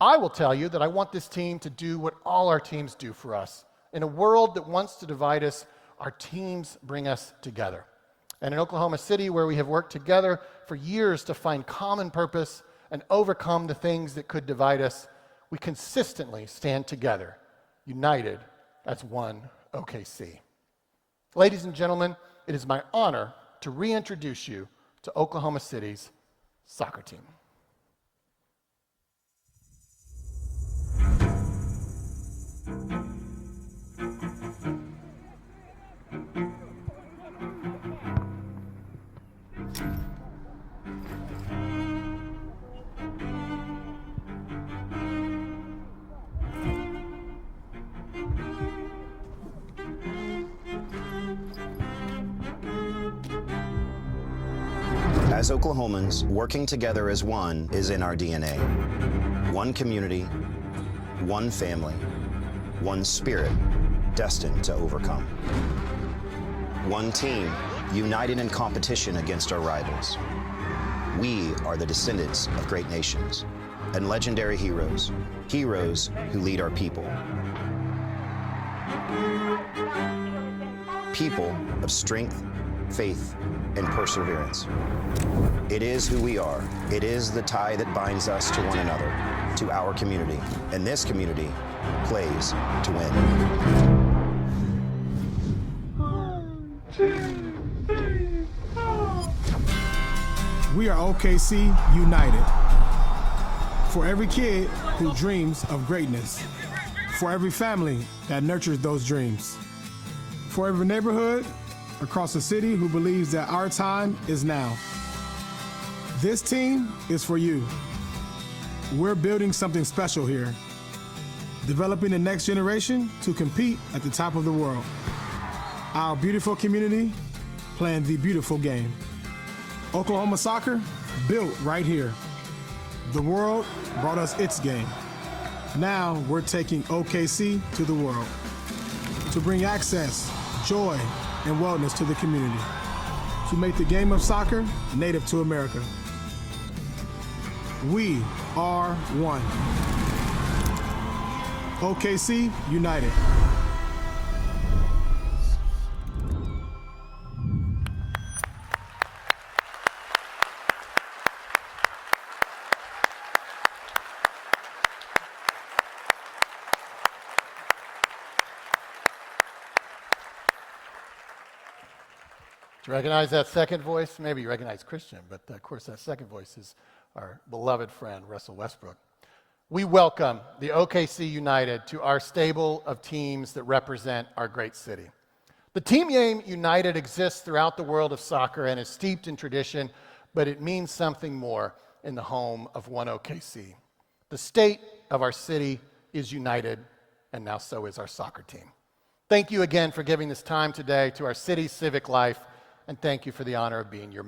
I will tell you that I want this team to do what all our teams do for us. In a world that wants to divide us, our teams bring us together. And in Oklahoma City, where we have worked together for years to find common purpose and overcome the things that could divide us, we consistently stand together, united as one OKC. Ladies and gentlemen, it is my honor to reintroduce you to Oklahoma City's soccer team. As Oklahomans, working together as one is in our DNA. One community, one family, one spirit, destined to overcome. One team, united in competition against our rivals. We are the descendants of great nations and legendary heroes, heroes who lead our people. People of strength, faith, and perseverance. It is who we are. It is the tie that binds us to one another, to our community, and this community plays to win. 1, 2, 3, 4. We are OKC United. For every kid who dreams of greatness. For every family that nurtures those dreams. For every neighborhood across the city who believes that our time is now. This team is for you. We're building something special here. Developing the next generation to compete at the top of the world. Our beautiful community playing the beautiful game. Oklahoma soccer, built right here. The world brought us its game. Now we're taking OKC to the world to bring access, joy, and wellness to the community, to make the game of soccer native to America. We are one. OKC United. Do you recognize that second voice? Maybe you recognize Christian, but of course that second voice is our beloved friend, Russell Westbrook. We welcome the OKC United to our stable of teams that represent our great city. The team name United exists throughout the world of soccer and is steeped in tradition, but it means something more in the home of one OKC. The state of our city is united, and now so is our soccer team. Thank you again for giving this time today to our city's civic life, and thank you for the honor of being your